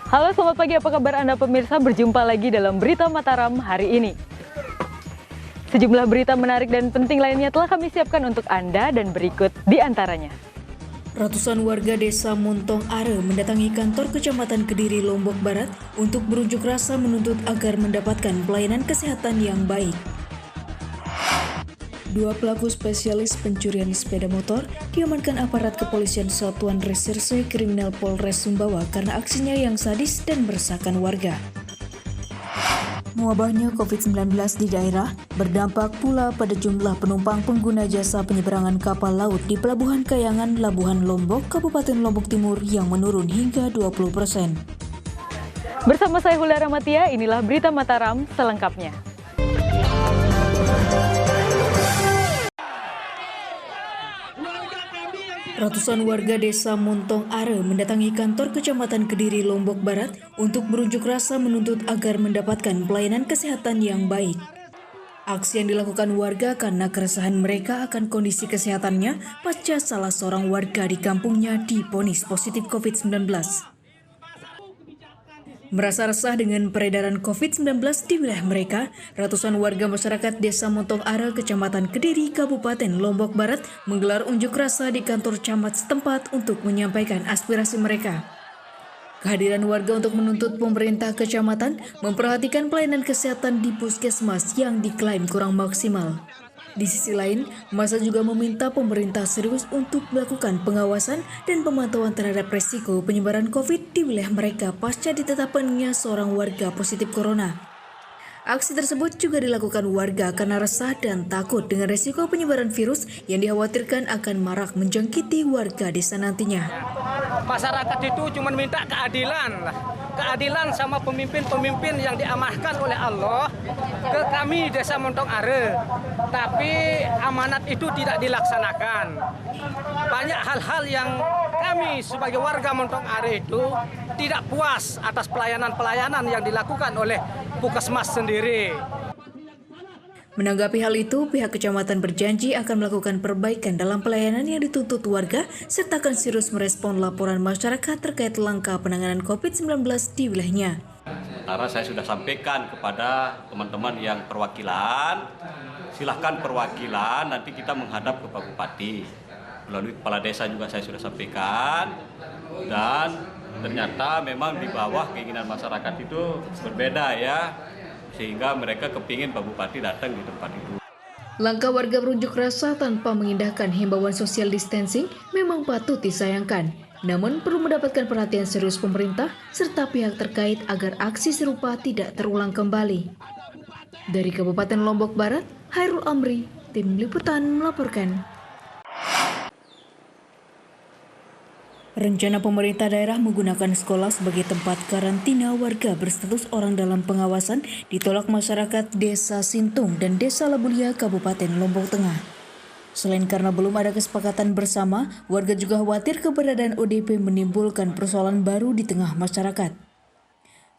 Halo, selamat pagi. Apa kabar Anda pemirsa? Berjumpa lagi dalam Berita Mataram hari ini. Sejumlah berita menarik dan penting lainnya telah kami siapkan untuk Anda dan berikut di antaranya. Ratusan warga desa Montong Are mendatangi kantor Kecamatan Kediri, Lombok Barat untuk berunjuk rasa menuntut agar mendapatkan pelayanan kesehatan yang baik. Dua pelaku spesialis pencurian sepeda motor diamankan aparat kepolisian Satuan Reserse Kriminal Polres Sumbawa karena aksinya yang sadis dan meresahkan warga. Mewabahnya COVID-19 di daerah berdampak pula pada jumlah penumpang pengguna jasa penyeberangan kapal laut di Pelabuhan Kayangan, Labuhan Lombok, Kabupaten Lombok Timur yang menurun hingga 20%. Bersama saya Hulda Ramatia, inilah Berita Mataram selengkapnya. Ratusan warga desa Montong Are mendatangi kantor Kecamatan Kediri, Lombok Barat untuk berunjuk rasa menuntut agar mendapatkan pelayanan kesehatan yang baik. Aksi yang dilakukan warga karena keresahan mereka akan kondisi kesehatannya pasca salah seorang warga di kampungnya divonis positif COVID-19. Merasa resah dengan peredaran COVID-19 di wilayah mereka, ratusan warga masyarakat Desa Montong Are, Kecamatan Kediri, Kabupaten Lombok Barat menggelar unjuk rasa di kantor camat setempat untuk menyampaikan aspirasi mereka. Kehadiran warga untuk menuntut pemerintah kecamatan memperhatikan pelayanan kesehatan di puskesmas yang diklaim kurang maksimal. Di sisi lain, masa juga meminta pemerintah serius untuk melakukan pengawasan dan pemantauan terhadap resiko penyebaran COVID di wilayah mereka pasca ditetapkannya seorang warga positif corona. Aksi tersebut juga dilakukan warga karena resah dan takut dengan resiko penyebaran virus yang dikhawatirkan akan marak menjangkiti warga desa nantinya. Masyarakat itu cuma minta keadilan sama pemimpin-pemimpin yang diamanahkan oleh Allah ke kami Desa Montong Are. Tapi amanat itu tidak dilaksanakan. Banyak hal-hal yang kami sebagai warga Montong Are itu tidak puas atas pelayanan-pelayanan yang dilakukan oleh Puskesmas sendiri. Menanggapi hal itu, pihak kecamatan berjanji akan melakukan perbaikan dalam pelayanan yang dituntut warga serta akan serius merespon laporan masyarakat terkait langkah penanganan COVID-19 di wilayahnya. Karena saya sudah sampaikan kepada teman-teman yang perwakilan, silahkan perwakilan nanti kita menghadap ke Pak Bupati. Melalui kepala desa juga saya sudah sampaikan, dan ternyata memang di bawah keinginan masyarakat itu berbeda ya. Sehingga mereka kepingin Pak Bupati datang di tempat itu. Langkah warga berunjuk rasa tanpa mengindahkan himbauan social distancing memang patut disayangkan. Namun perlu mendapatkan perhatian serius pemerintah serta pihak terkait agar aksi serupa tidak terulang kembali. Dari Kabupaten Lombok Barat, Hairul Amri, Tim Liputan melaporkan. Rencana pemerintah daerah menggunakan sekolah sebagai tempat karantina warga berstatus orang dalam pengawasan ditolak masyarakat Desa Sintung dan Desa Labulia, Kabupaten Lombok Tengah. Selain karena belum ada kesepakatan bersama, warga juga khawatir keberadaan ODP menimbulkan persoalan baru di tengah masyarakat.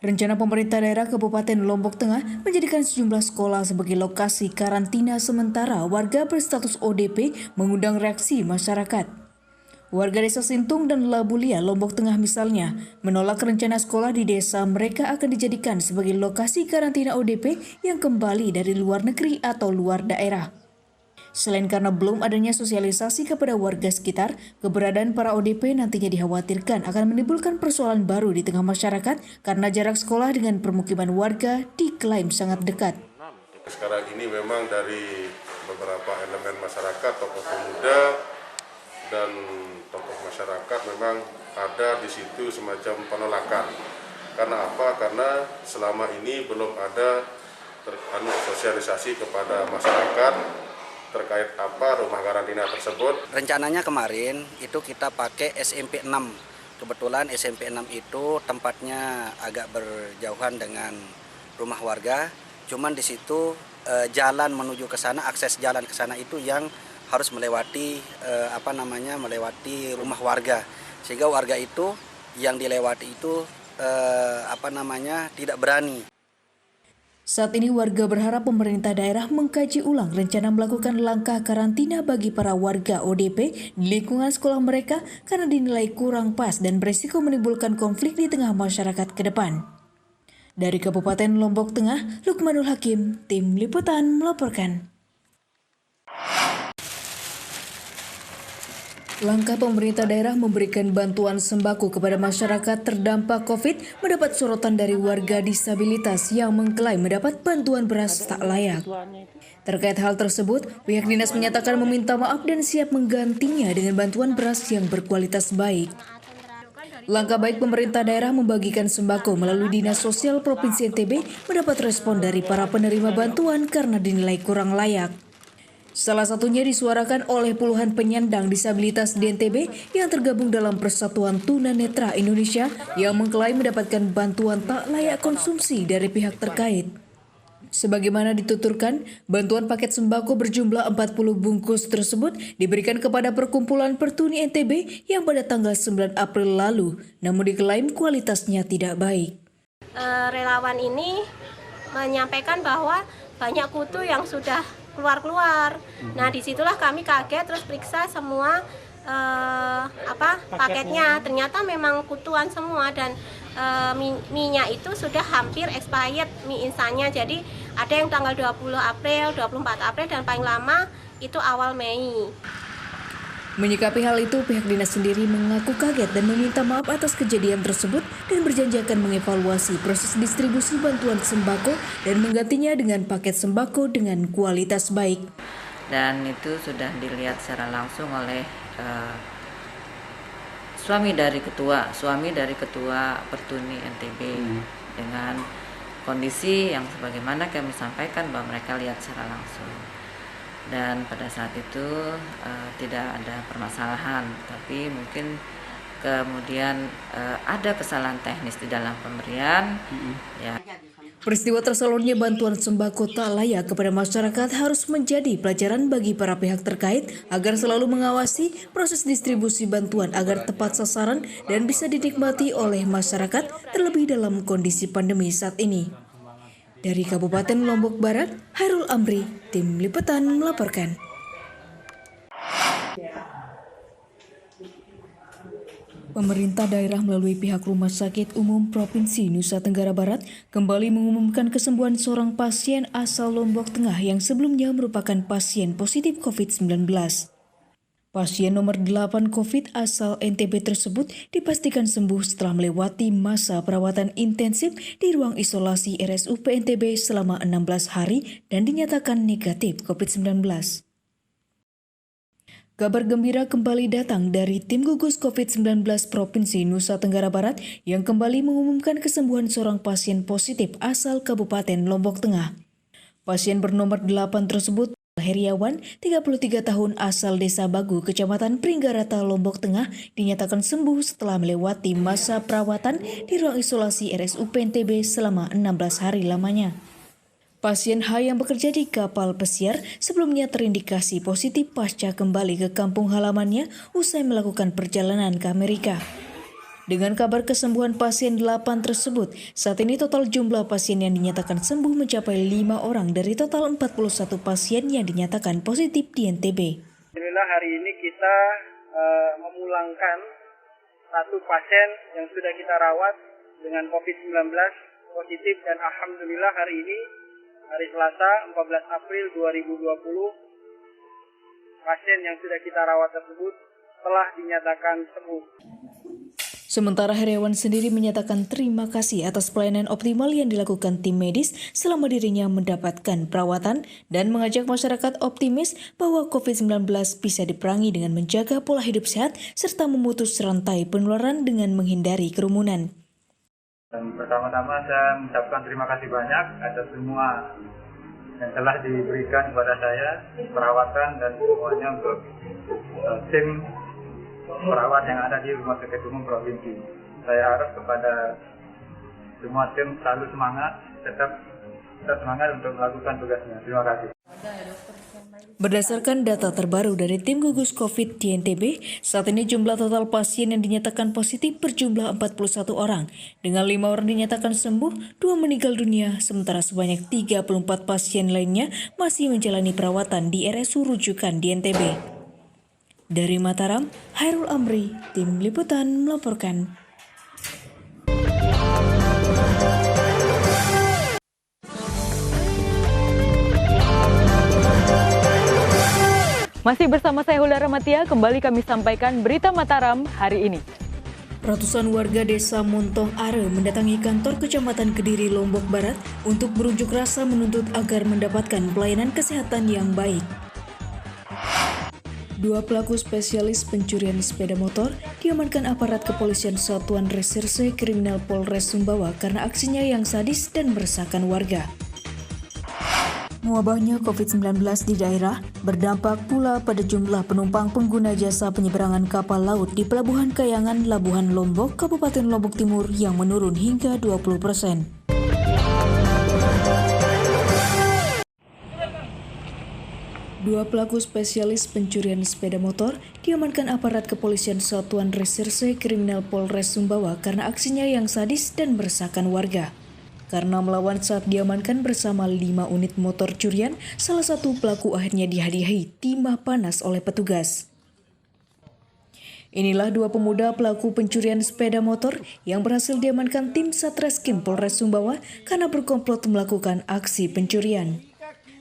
Rencana pemerintah daerah Kabupaten Lombok Tengah menjadikan sejumlah sekolah sebagai lokasi karantina sementara warga berstatus ODP mengundang reaksi masyarakat. Warga Desa Sintung dan Labulia, Lombok Tengah misalnya, menolak rencana sekolah di desa mereka akan dijadikan sebagai lokasi karantina ODP yang kembali dari luar negeri atau luar daerah. Selain karena belum adanya sosialisasi kepada warga sekitar, keberadaan para ODP nantinya dikhawatirkan akan menimbulkan persoalan baru di tengah masyarakat karena jarak sekolah dengan permukiman warga diklaim sangat dekat. Sekarang ini memang dari beberapa elemen masyarakat, tokoh pemuda, dan tokoh masyarakat memang ada di situ semacam penolakan. Karena apa? Karena selama ini belum ada sosialisasi kepada masyarakat terkait apa rumah karantina tersebut. Rencananya kemarin itu kita pakai SMP 6. Kebetulan SMP 6 itu tempatnya agak berjauhan dengan rumah warga. Cuman di situ jalan menuju ke sana, akses jalan ke sana itu yang harus melewati melewati rumah warga, sehingga warga itu yang dilewati itu tidak berani. Saat ini warga berharap pemerintah daerah mengkaji ulang rencana melakukan langkah karantina bagi para warga ODP di lingkungan sekolah mereka karena dinilai kurang pas dan berisiko menimbulkan konflik di tengah masyarakat ke depan. Dari Kabupaten Lombok Tengah, Lukmanul Hakim, Tim Liputan melaporkan. Langkah pemerintah daerah memberikan bantuan sembako kepada masyarakat terdampak COVID mendapat sorotan dari warga disabilitas yang mengklaim mendapat bantuan beras tak layak. Terkait hal tersebut, pihak dinas menyatakan meminta maaf dan siap menggantinya dengan bantuan beras yang berkualitas baik. Langkah baik pemerintah daerah membagikan sembako melalui Dinas Sosial Provinsi NTB mendapat respon dari para penerima bantuan karena dinilai kurang layak. Salah satunya disuarakan oleh puluhan penyandang disabilitas di NTB yang tergabung dalam Persatuan Tunanetra Indonesia yang mengklaim mendapatkan bantuan tak layak konsumsi dari pihak terkait. Sebagaimana dituturkan, bantuan paket sembako berjumlah 40 bungkus tersebut diberikan kepada Perkumpulan Pertuni NTB yang pada tanggal 9 April lalu, namun diklaim kualitasnya tidak baik. Relawan ini menyampaikan bahwa banyak kutu yang sudah keluar. Nah, disitulah kami kaget, terus periksa semua paketnya. Ternyata memang kutuan semua dan mie-nya itu sudah hampir expired mie insannya. Jadi ada yang tanggal 20 April, 24 April dan paling lama itu awal Mei. Menyikapi hal itu, pihak dinas sendiri mengaku kaget dan meminta maaf atas kejadian tersebut dan berjanji akan mengevaluasi proses distribusi bantuan sembako dan menggantinya dengan paket sembako dengan kualitas baik. Dan itu sudah dilihat secara langsung oleh suami dari ketua Pertuni NTB dengan kondisi yang sebagaimana kami sampaikan bahwa mereka lihat secara langsung. Dan pada saat itu tidak ada permasalahan, tapi mungkin kemudian ada kesalahan teknis di dalam pemberian. Ya. Peristiwa tersalurnya bantuan sembako tak layak kepada masyarakat harus menjadi pelajaran bagi para pihak terkait agar selalu mengawasi proses distribusi bantuan agar tepat sasaran dan bisa dinikmati oleh masyarakat terlebih dalam kondisi pandemi saat ini. Dari Kabupaten Lombok Barat, Hairul Amri, Tim Liputan melaporkan. Pemerintah daerah melalui pihak Rumah Sakit Umum Provinsi Nusa Tenggara Barat kembali mengumumkan kesembuhan seorang pasien asal Lombok Tengah yang sebelumnya merupakan pasien positif COVID-19. Pasien nomor 8 COVID asal NTB tersebut dipastikan sembuh setelah melewati masa perawatan intensif di ruang isolasi RSUP NTB selama 16 hari dan dinyatakan negatif COVID-19. Kabar gembira kembali datang dari tim gugus COVID-19 Provinsi Nusa Tenggara Barat yang kembali mengumumkan kesembuhan seorang pasien positif asal Kabupaten Lombok Tengah. Pasien bernomor 8 tersebut Heriawan, 33 tahun asal Desa Bagu, Kecamatan Pringgarata, Lombok Tengah, dinyatakan sembuh setelah melewati masa perawatan di ruang isolasi RSUP NTB selama 16 hari lamanya. Pasien H yang bekerja di kapal pesiar sebelumnya terindikasi positif pasca kembali ke kampung halamannya usai melakukan perjalanan ke Amerika. Dengan kabar kesembuhan pasien 8 tersebut, saat ini total jumlah pasien yang dinyatakan sembuh mencapai 5 orang dari total 41 pasien yang dinyatakan positif di NTB. Alhamdulillah hari ini kita memulangkan satu pasien yang sudah kita rawat dengan COVID-19 positif dan alhamdulillah hari ini, hari Selasa 14 April 2020, pasien yang sudah kita rawat tersebut telah dinyatakan sembuh. Sementara Heriawan sendiri menyatakan terima kasih atas pelayanan optimal yang dilakukan tim medis selama dirinya mendapatkan perawatan dan mengajak masyarakat optimis bahwa COVID-19 bisa diperangi dengan menjaga pola hidup sehat serta memutus rantai penularan dengan menghindari kerumunan. Dan pertama-tama saya mengucapkan terima kasih banyak atas semua yang telah diberikan kepada saya, perawatan dan semuanya untuk tim perawat yang ada di Rumah Sakit Umum Provinsi. Saya harap kepada semua tim selalu semangat, tetap semangat untuk melakukan tugasnya. Terima kasih. Berdasarkan data terbaru dari tim gugus COVID di NTB, saat ini jumlah total pasien yang dinyatakan positif berjumlah 41 orang. Dengan 5 orang dinyatakan sembuh, 2 meninggal dunia, sementara sebanyak 34 pasien lainnya masih menjalani perawatan di RSU rujukan di NTB. Dari Mataram, Hairul Amri, Tim Liputan melaporkan. Masih bersama saya Hulda Ramatia, kembali kami sampaikan berita Mataram hari ini. Ratusan warga desa Montong Are mendatangi kantor Kecamatan Kediri, Lombok Barat untuk berunjuk rasa menuntut agar mendapatkan pelayanan kesehatan yang baik. 2 pelaku spesialis pencurian sepeda motor diamankan aparat kepolisian Satuan Reserse Kriminal Polres Sumbawa karena aksinya yang sadis dan meresahkan warga. Mewabahnya COVID-19 di daerah berdampak pula pada jumlah penumpang pengguna jasa penyeberangan kapal laut di Pelabuhan Kayangan, Labuhan Lombok, Kabupaten Lombok Timur yang menurun hingga 20%. Dua pelaku spesialis pencurian sepeda motor diamankan aparat kepolisian Satuan Reserse Kriminal Polres Sumbawa karena aksinya yang sadis dan meresahkan warga. Karena melawan saat diamankan bersama 5 unit motor curian, salah satu pelaku akhirnya dihadiahi timah panas oleh petugas. Inilah 2 pemuda pelaku pencurian sepeda motor yang berhasil diamankan tim Satreskrim Polres Sumbawa karena berkomplot melakukan aksi pencurian.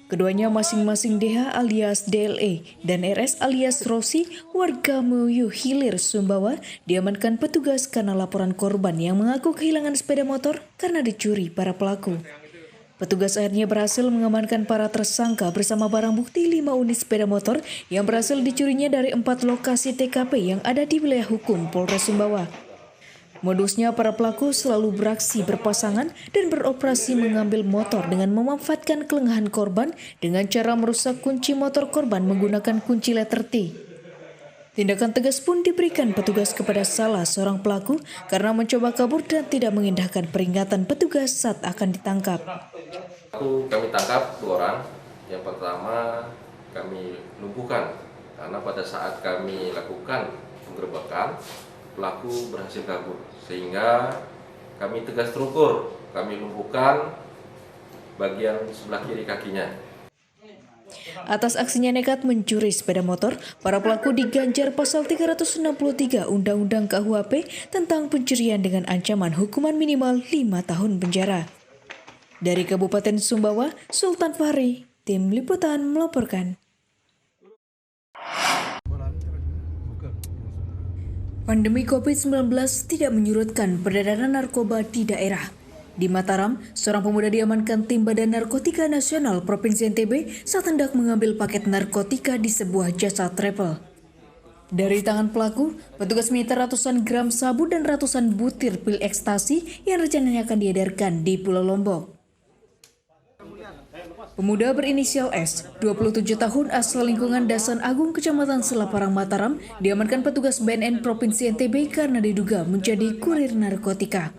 Keduanya masing-masing DH alias DLE dan RS alias Rosi, warga Muyuh Hilir, Sumbawa, diamankan petugas karena laporan korban yang mengaku kehilangan sepeda motor karena dicuri para pelaku. Petugas akhirnya berhasil mengamankan para tersangka bersama barang bukti 5 unit sepeda motor yang berhasil dicurinya dari 4 lokasi TKP yang ada di wilayah hukum Polres Sumbawa. Modusnya para pelaku selalu beraksi berpasangan dan beroperasi mengambil motor dengan memanfaatkan kelengahan korban dengan cara merusak kunci motor korban menggunakan kunci letter T. Tindakan tegas pun diberikan petugas kepada salah seorang pelaku karena mencoba kabur dan tidak mengindahkan peringatan petugas saat akan ditangkap. Kami tangkap 2 orang. Yang pertama kami lumpuhkan karena pada saat kami lakukan penggerbekan pelaku berhasil kabur, sehingga kami tegas terukur, kami lumpuhkan bagian sebelah kiri kakinya. Atas aksinya nekat mencuri sepeda motor, para pelaku diganjar pasal 363 Undang-Undang KUHP tentang pencurian dengan ancaman hukuman minimal 5 tahun penjara. Dari Kabupaten Sumbawa, Sultan Fahri, Tim Liputan melaporkan. Pandemi COVID-19 tidak menyurutkan peredaran narkoba di daerah. Di Mataram, seorang pemuda diamankan tim Badan Narkotika Nasional Provinsi NTB saat hendak mengambil paket narkotika di sebuah jasa travel. Dari tangan pelaku, petugas menyita ratusan gram sabu dan ratusan butir pil ekstasi yang rencananya akan diedarkan di Pulau Lombok. Pemuda berinisial S, 27 tahun asal lingkungan Dasan Agung, Kecamatan Selaparang, Mataram, diamankan petugas BNN Provinsi NTB karena diduga menjadi kurir narkotika.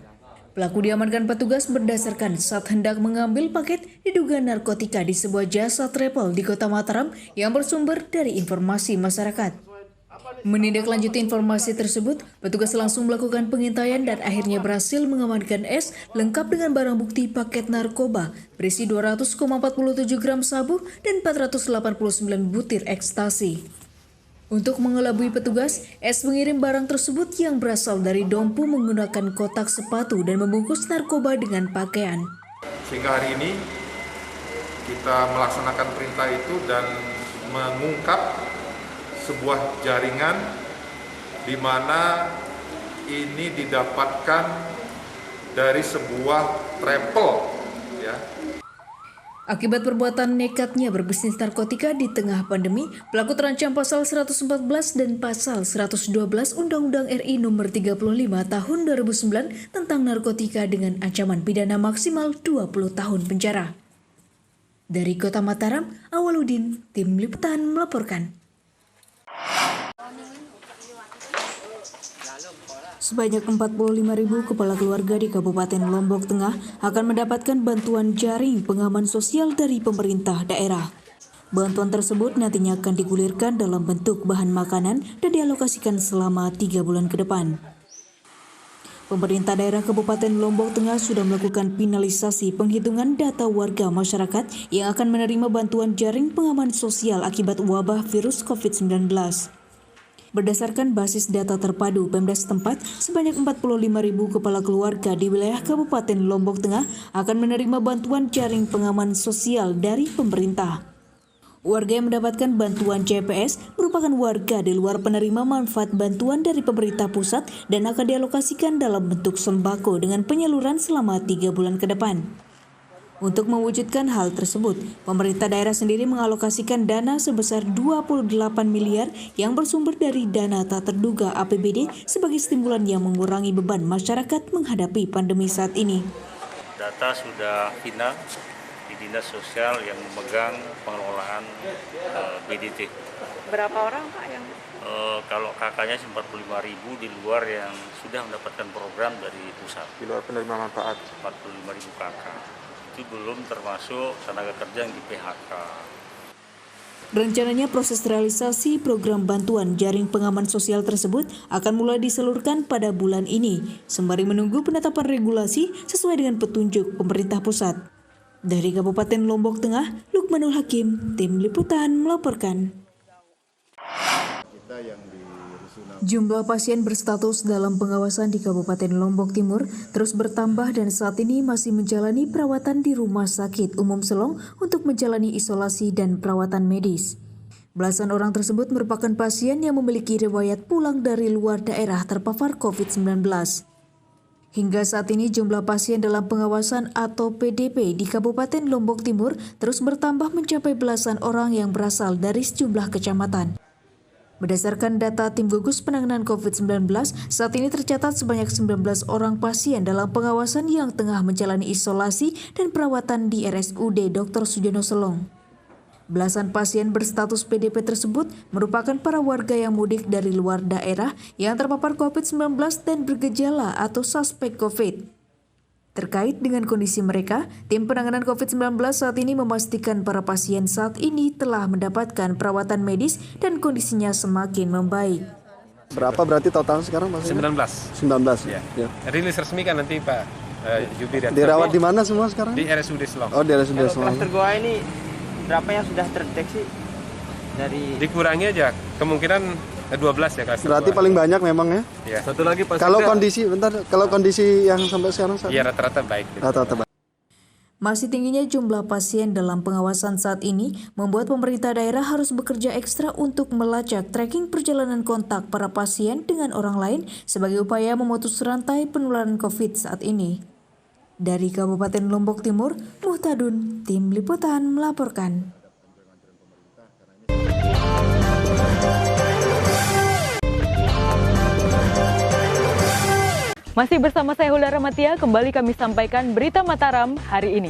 Pelaku diamankan petugas berdasarkan saat hendak mengambil paket diduga narkotika di sebuah jasa travel di Kota Mataram yang bersumber dari informasi masyarakat. Menindaklanjuti informasi tersebut, petugas langsung melakukan pengintaian dan akhirnya berhasil mengamankan S lengkap dengan barang bukti paket narkoba berisi 200,47 gram sabu dan 489 butir ekstasi. Untuk mengelabui petugas, S mengirim barang tersebut yang berasal dari Dompu menggunakan kotak sepatu dan membungkus narkoba dengan pakaian. Sehingga hari ini kita melaksanakan perintah itu dan mengungkap sebuah jaringan di mana ini didapatkan dari sebuah travel, ya. Akibat perbuatan nekatnya berbisnis narkotika di tengah pandemi, pelaku terancam pasal 114 dan pasal 112 Undang-Undang RI Nomor 35 Tahun 2009 tentang narkotika dengan ancaman pidana maksimal 20 tahun penjara. Dari Kota Mataram, Awaludin, Tim Liputan melaporkan. Sebanyak 45.000 kepala keluarga di Kabupaten Lombok Tengah akan mendapatkan bantuan jaring pengaman sosial dari pemerintah daerah. Bantuan tersebut nantinya akan digulirkan dalam bentuk bahan makanan dan dialokasikan selama 3 bulan ke depan. Pemerintah daerah Kabupaten Lombok Tengah sudah melakukan finalisasi penghitungan data warga masyarakat yang akan menerima bantuan jaring pengaman sosial akibat wabah virus COVID-19. Berdasarkan basis data terpadu Pemda setempat, sebanyak 45.000 kepala keluarga di wilayah Kabupaten Lombok Tengah akan menerima bantuan jaring pengaman sosial dari pemerintah. Warga yang mendapatkan bantuan CPS merupakan warga di luar penerima manfaat bantuan dari pemerintah pusat dan akan dialokasikan dalam bentuk sembako dengan penyaluran selama 3 bulan ke depan. Untuk mewujudkan hal tersebut, pemerintah daerah sendiri mengalokasikan dana sebesar 28 miliar yang bersumber dari dana tak terduga APBD sebagai stimulan yang mengurangi beban masyarakat menghadapi pandemi saat ini. Data sudah final di Dinas Sosial yang memegang pengelolaan BDT. Berapa orang Pak yang? Kalau kakaknya 45.000 di luar yang sudah mendapatkan program dari pusat. Di luar penerima manfaat 45.000 kakak. Itu belum termasuk tenaga kerja yang di PHK. Rencananya proses realisasi program bantuan jaring pengaman sosial tersebut akan mulai disalurkan pada bulan ini, sembari menunggu penetapan regulasi sesuai dengan petunjuk pemerintah pusat. Dari Kabupaten Lombok Tengah, Lukmanul Hakim, Tim Liputan melaporkan. Jumlah pasien berstatus dalam pengawasan di Kabupaten Lombok Timur terus bertambah dan saat ini masih menjalani perawatan di Rumah Sakit Umum Selong untuk menjalani isolasi dan perawatan medis. Belasan orang tersebut merupakan pasien yang memiliki riwayat pulang dari luar daerah terpapar COVID-19. Hingga saat ini jumlah pasien dalam pengawasan atau PDP di Kabupaten Lombok Timur terus bertambah mencapai belasan orang yang berasal dari sejumlah kecamatan. Berdasarkan data Tim Gugus Penanganan COVID-19, saat ini tercatat sebanyak 19 orang pasien dalam pengawasan yang tengah menjalani isolasi dan perawatan di RSUD Dr. Sujono Selong. Belasan pasien berstatus PDP tersebut merupakan para warga yang mudik dari luar daerah yang terpapar COVID-19 dan bergejala atau suspek COVID. Terkait dengan kondisi mereka, tim penanganan COVID-19 saat ini memastikan para pasien saat ini telah mendapatkan perawatan medis dan kondisinya semakin membaik. Berapa berarti total sekarang Mas? 19. 19 ya. Ya. Rilis resmi kan nanti Pak Jubir. Dirawat di mana semua sekarang? Di RSUD Selong. Oh, di RSUD Selong. Klaster goa ini berapa yang sudah terdeteksi dari? Dikurangi aja, kemungkinan 12 ya klaster. Berarti paling banyak memang ya? Iya. Satu lagi Pak. Kalau kondisi yang sampai sekarang? Iya, rata-rata baik. Rata-rata baik. Masih tingginya jumlah pasien dalam pengawasan saat ini membuat pemerintah daerah harus bekerja ekstra untuk melacak tracking perjalanan kontak para pasien dengan orang lain sebagai upaya memutus rantai penularan COVID saat ini. Dari Kabupaten Lombok Timur, Muhtadun, Tim Liputan melaporkan. Masih bersama saya Hulda Ramatia, kembali kami sampaikan berita Mataram hari ini.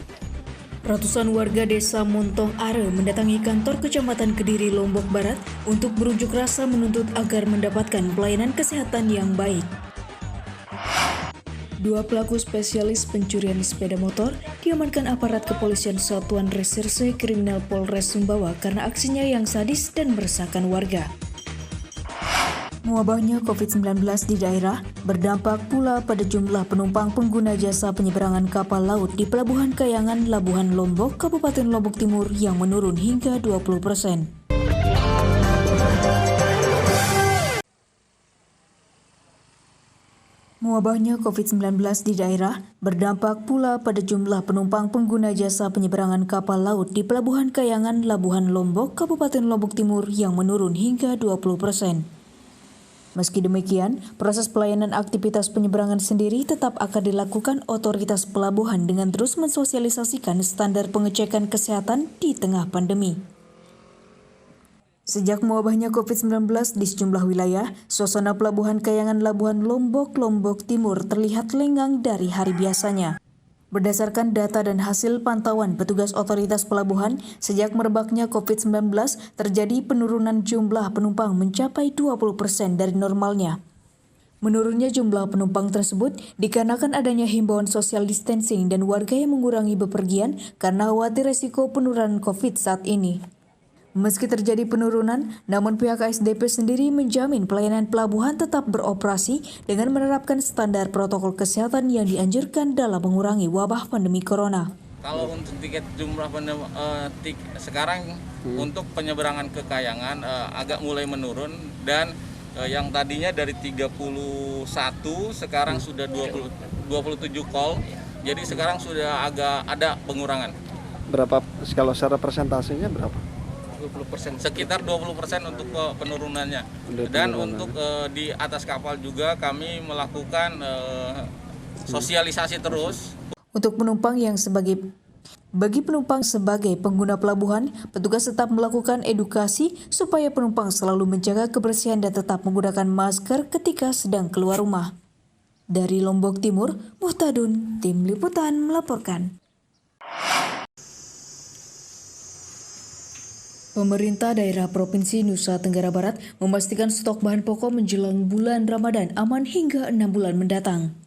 Ratusan warga desa Montong Are mendatangi kantor Kecamatan Kediri, Lombok Barat untuk berunjuk rasa menuntut agar mendapatkan pelayanan kesehatan yang baik. 2 pelaku spesialis pencurian sepeda motor diamankan aparat kepolisian Satuan Reserse Kriminal Polres Sumbawa karena aksinya yang sadis dan meresahkan warga. Mewabahnya COVID-19 di daerah berdampak pula pada jumlah penumpang pengguna jasa penyeberangan kapal laut di Pelabuhan Kayangan, Labuhan Lombok, Kabupaten Lombok Timur yang menurun hingga 20%. Mewabahnya COVID-19 di daerah berdampak pula pada jumlah penumpang pengguna jasa penyeberangan kapal laut di Pelabuhan Kayangan, Labuhan Lombok, Kabupaten Lombok Timur yang menurun hingga 20%. Meski demikian, proses pelayanan aktivitas penyeberangan sendiri tetap akan dilakukan otoritas pelabuhan dengan terus mensosialisasikan standar pengecekan kesehatan di tengah pandemi. Sejak mewabahnya COVID-19 di sejumlah wilayah, suasana Pelabuhan Kayangan Labuhan Lombok Timur terlihat lengang dari hari biasanya. Berdasarkan data dan hasil pantauan petugas otoritas pelabuhan, sejak merebaknya COVID-19, terjadi penurunan jumlah penumpang mencapai 20% dari normalnya. Menurunnya jumlah penumpang tersebut dikarenakan adanya himbauan social distancing dan warga yang mengurangi bepergian karena khawatir resiko penurunan COVID saat ini. Meski terjadi penurunan, namun pihak ASDP sendiri menjamin pelayanan pelabuhan tetap beroperasi dengan menerapkan standar protokol kesehatan yang dianjurkan dalam mengurangi wabah pandemi corona. Kalau untuk tiket jumlah sekarang untuk penyeberangan ke Kayangan agak mulai menurun dan yang tadinya dari 31 sekarang sudah 27 call, jadi sekarang sudah agak ada pengurangan. Berapa kalau secara persentasenya berapa? 20%, sekitar 20% untuk penurunannya. Dan untuk di atas kapal juga kami melakukan sosialisasi terus. Untuk penumpang yang bagi penumpang sebagai pengguna pelabuhan, petugas tetap melakukan edukasi supaya penumpang selalu menjaga kebersihan dan tetap menggunakan masker ketika sedang keluar rumah. Dari Lombok Timur, Muhtadun, Tim Liputan melaporkan. Pemerintah daerah Provinsi Nusa Tenggara Barat memastikan stok bahan pokok menjelang bulan Ramadan aman hingga 6 bulan mendatang.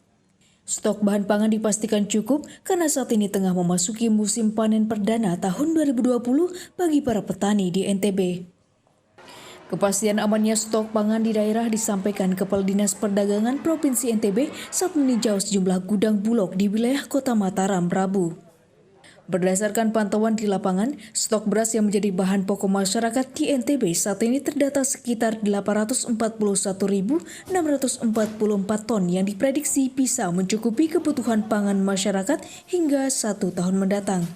Stok bahan pangan dipastikan cukup karena saat ini tengah memasuki musim panen perdana tahun 2020 bagi para petani di NTB. Kepastian amannya stok pangan di daerah disampaikan Kepala Dinas Perdagangan Provinsi NTB saat meninjau sejumlah gudang Bulog di wilayah Kota Mataram, Rabu. Berdasarkan pantauan di lapangan, stok beras yang menjadi bahan pokok masyarakat di NTB saat ini terdata sekitar 841.644 ton yang diprediksi bisa mencukupi kebutuhan pangan masyarakat hingga 1 tahun mendatang.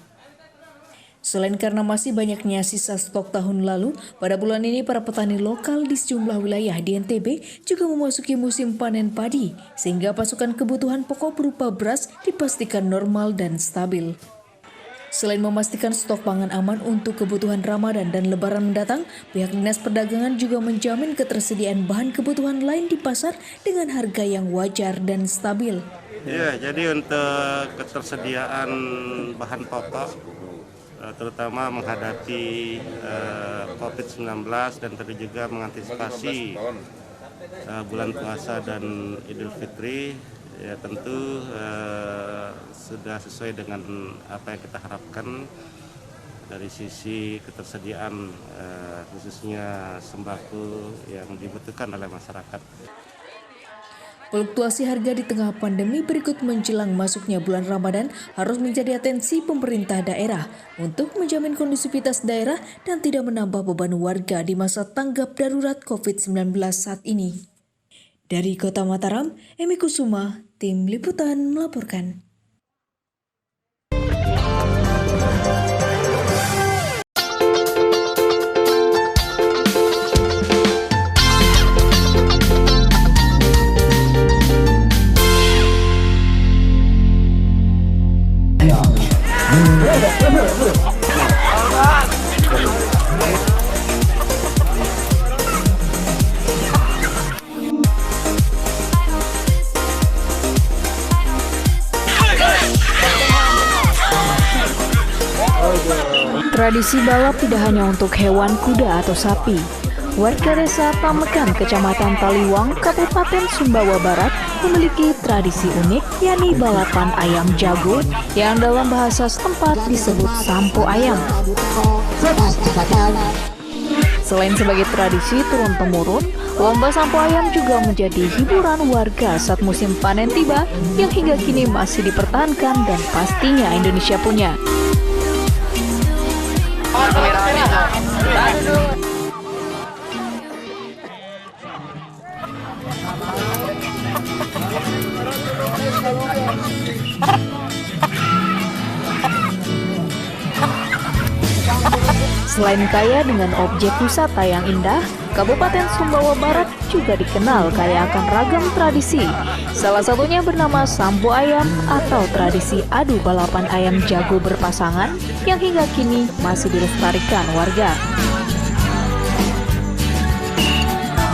Selain karena masih banyaknya sisa stok tahun lalu, pada bulan ini para petani lokal di sejumlah wilayah di NTB juga memasuki musim panen padi, sehingga pasokan kebutuhan pokok berupa beras dipastikan normal dan stabil. Selain memastikan stok pangan aman untuk kebutuhan Ramadan dan Lebaran mendatang, pihak Dinas Perdagangan juga menjamin ketersediaan bahan kebutuhan lain di pasar dengan harga yang wajar dan stabil. Ya, jadi untuk ketersediaan bahan pokok, terutama menghadapi COVID-19 dan tadi juga mengantisipasi bulan puasa dan Idul Fitri, ya tentu sudah sesuai dengan apa yang kita harapkan dari sisi ketersediaan khususnya sembako yang dibutuhkan oleh masyarakat. Fluktuasi harga di tengah pandemi berikut menjelang masuknya bulan Ramadan harus menjadi atensi pemerintah daerah untuk menjamin kondusivitas daerah dan tidak menambah beban warga di masa tanggap darurat COVID-19 saat ini. Dari Kota Mataram, Emi Kusuma, Tim Liputan melaporkan. Tradisi balap tidak hanya untuk hewan kuda atau sapi. Warga desa Tamekan, Kecamatan Taliwang, Kabupaten Sumbawa Barat memiliki tradisi unik, yakni balapan ayam jago yang dalam bahasa setempat disebut sampo ayam. Selain sebagai tradisi turun-temurun, lomba sampo ayam juga menjadi hiburan warga saat musim panen tiba yang hingga kini masih dipertahankan dan pastinya Indonesia punya. Selain kaya dengan objek wisata yang indah, Kabupaten Sumbawa Barat juga dikenal kaya akan ragam tradisi. Salah satunya bernama sampo ayam atau tradisi adu balapan ayam jago berpasangan yang hingga kini masih dilestarikan warga.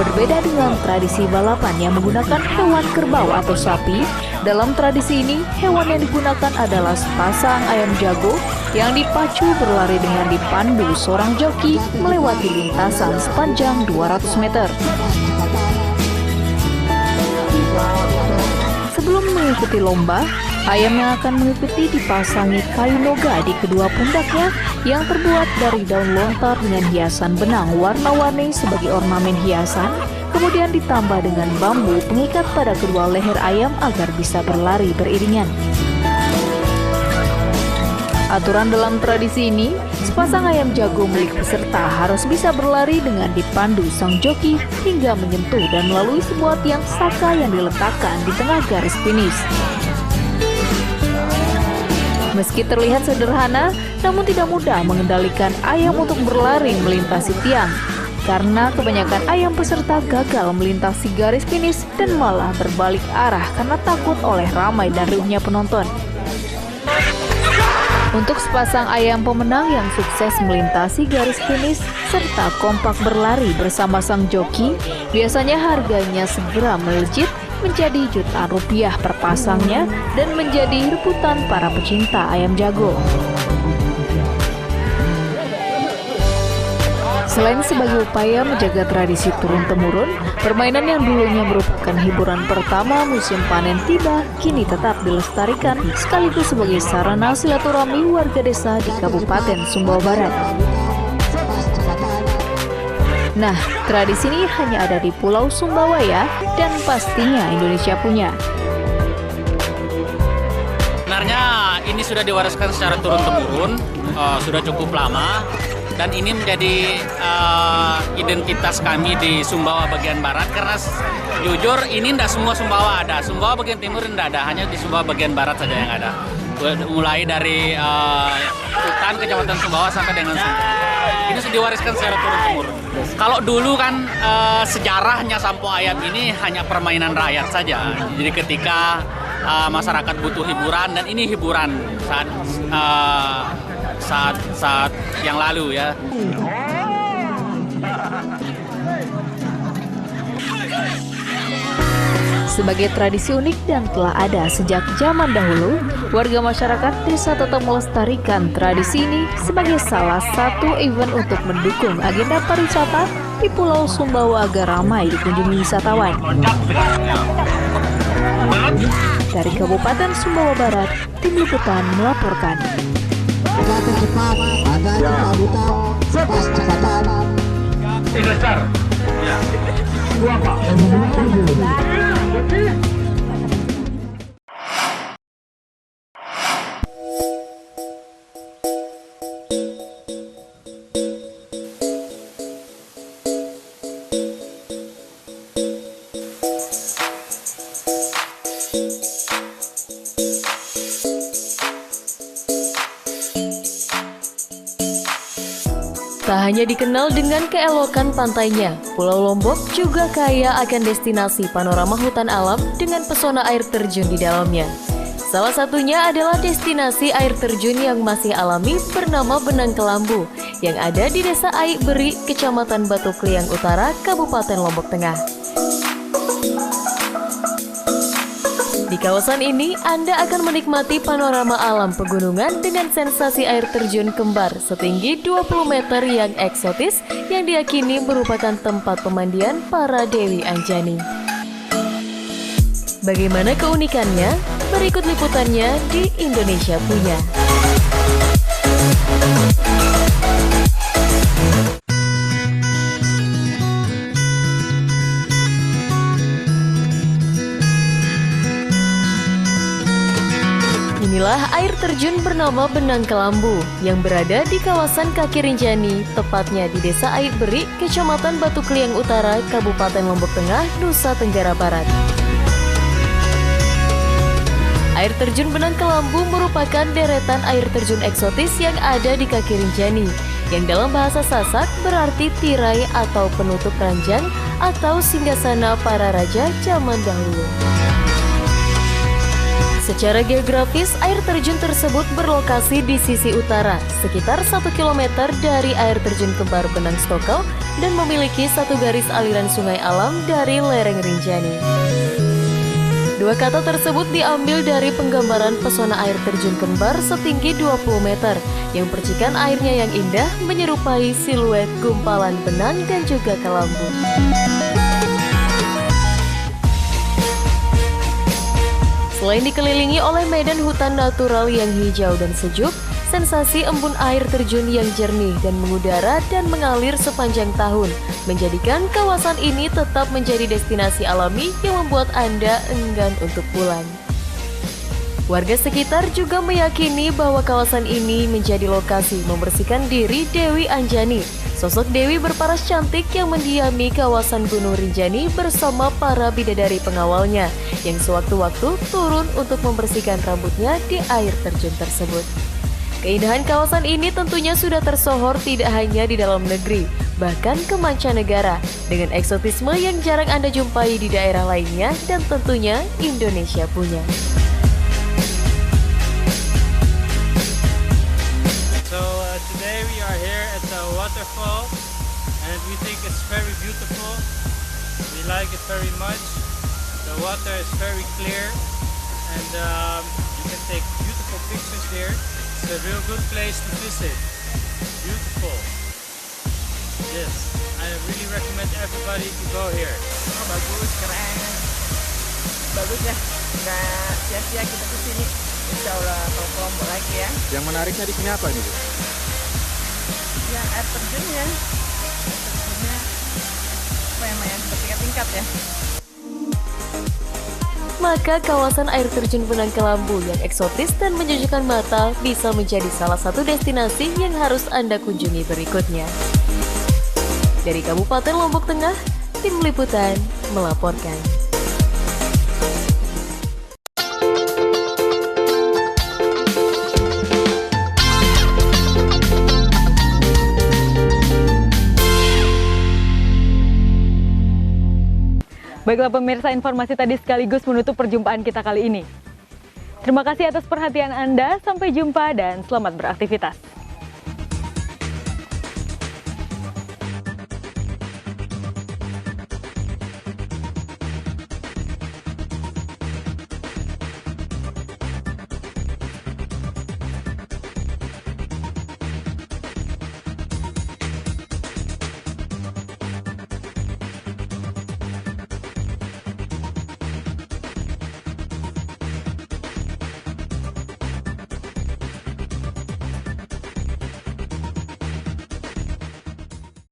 Berbeda dengan tradisi balapan yang menggunakan hewan kerbau atau sapi, dalam tradisi ini hewan yang digunakan adalah sepasang ayam jago yang dipacu berlari dengan dipandu seorang joki melewati lintasan sepanjang 200 meter. Sebelum mengikuti lomba, Ayam yang akan mengikuti dipasangi kayu noga di kedua pundaknya yang terbuat dari daun lontar dengan hiasan benang warna-warni sebagai ornamen hiasan, kemudian ditambah dengan bambu pengikat pada kedua leher ayam agar bisa berlari beriringan. Aturan dalam tradisi ini, sepasang ayam jago milik peserta harus bisa berlari dengan dipandu sang joki hingga menyentuh dan melalui sebuah tiang saka yang diletakkan di tengah garis finish. Meski terlihat sederhana, namun tidak mudah mengendalikan ayam untuk berlari melintasi tiang. Karena kebanyakan ayam peserta gagal melintasi garis finish dan malah berbalik arah karena takut oleh ramai dan riuhnya penonton. Untuk sepasang ayam pemenang yang sukses melintasi garis finish serta kompak berlari bersama sang joki, biasanya harganya segera melejit menjadi jutaan rupiah per pasangnya dan menjadi rebutan para pecinta ayam jago. Selain sebagai upaya menjaga tradisi turun-temurun, permainan yang dulunya merupakan hiburan pertama musim panen tiba kini tetap dilestarikan sekaligus sebagai sarana silaturahmi warga desa di Kabupaten Sumbawa Barat. Nah, tradisi ini hanya ada di Pulau Sumbawa ya, dan pastinya Indonesia punya. Sebenarnya ini sudah diwariskan secara turun-temurun, sudah cukup lama. Dan ini menjadi identitas kami di Sumbawa bagian barat karena jujur ini tidak semua Sumbawa ada. Sumbawa bagian timur tidak ada, hanya di Sumbawa bagian barat saja yang ada. Mulai dari hutan Kecamatan Sumbawa sampai dengan Sumbawa. Ini sudah diwariskan secara turun-temurun. Kalau dulu kan sejarahnya Sampo Ayam ini hanya permainan rakyat saja. Jadi ketika masyarakat butuh hiburan dan ini hiburan saat yang lalu ya. Sebagai tradisi unik dan telah ada sejak zaman dahulu, warga masyarakat desa tetap melestarikan tradisi ini sebagai salah satu event untuk mendukung agenda pariwisata di Pulau Sumbawa agar ramai dikunjungi wisatawan. Dari Kabupaten Sumbawa Barat, Tim Liputan melaporkan. Cepat, ada cabutan, cepat-cepatan. Investor. Ya. Dua, Pak. Tak hanya dikenal dengan keelokan pantainya, Pulau Lombok juga kaya akan destinasi panorama hutan alam dengan pesona air terjun di dalamnya. Salah satunya adalah destinasi air terjun yang masih alami bernama Benang Kelambu yang ada di Desa Aik Beri, Kecamatan Batu Kliang Utara, Kabupaten Lombok Tengah. Di kawasan ini, Anda akan menikmati panorama alam pegunungan dengan sensasi air terjun kembar setinggi 20 meter yang eksotis yang diyakini merupakan tempat pemandian para Dewi Anjani. Bagaimana keunikannya? Berikut liputannya di Indonesia Punya. Inilah air terjun bernama Benang Kelambu yang berada di kawasan Kaki Rinjani, tepatnya di Desa Aik Beri, Kecamatan Batu Kliang Utara, Kabupaten Lombok Tengah, Nusa Tenggara Barat. Air terjun Benang Kelambu merupakan deretan air terjun eksotis yang ada di Kaki Rinjani, yang dalam bahasa Sasak berarti tirai atau penutup ranjang atau singgasana para raja zaman dahulu. Secara geografis, air terjun tersebut berlokasi di sisi utara, sekitar 1 km dari air terjun kembar Benang Stokel dan memiliki satu garis aliran sungai alam dari lereng Rinjani. Dua kata tersebut diambil dari penggambaran pesona air terjun kembar setinggi 20 meter, yang percikan airnya yang indah menyerupai siluet gumpalan benang dan juga kelambu. Selain dikelilingi oleh medan hutan natural yang hijau dan sejuk, sensasi embun air terjun yang jernih dan mengudara dan mengalir sepanjang tahun menjadikan kawasan ini tetap menjadi destinasi alami yang membuat Anda enggan untuk pulang. Warga sekitar juga meyakini bahwa kawasan ini menjadi lokasi membersihkan diri Dewi Anjani, sosok Dewi berparas cantik yang mendiami kawasan Gunung Rinjani bersama para bidadari pengawalnya yang sewaktu-waktu turun untuk membersihkan rambutnya di air terjun tersebut. Keindahan kawasan ini tentunya sudah tersohor tidak hanya di dalam negeri, bahkan ke mancanegara, dengan eksotisme yang jarang Anda jumpai di daerah lainnya dan tentunya Indonesia punya. Today we are here at the waterfall and we think it's very beautiful. We like it very much. The water is very clear and you can take beautiful pictures here. It's a real good place to visit. Beautiful. Yes, I really recommend everybody to go here. Oh, bagus, keren. Bagus ya, nggak sia-sia kita kesini. Insya Allah kalau kelompok lagi ya. Yang menariknya di sini apa nih, Bu? Ya air terjunnya. Air terjunnya apa namanya? Bertingkat-tingkat ya. Maka kawasan air terjun Benang Kelambu yang eksotis dan menjejukkan mata bisa menjadi salah satu destinasi yang harus Anda kunjungi berikutnya. Dari Kabupaten Lombok Tengah, Tim Liputan melaporkan. Baiklah pemirsa, informasi tadi sekaligus menutup perjumpaan kita kali ini. Terima kasih atas perhatian Anda, sampai jumpa dan selamat beraktivitas.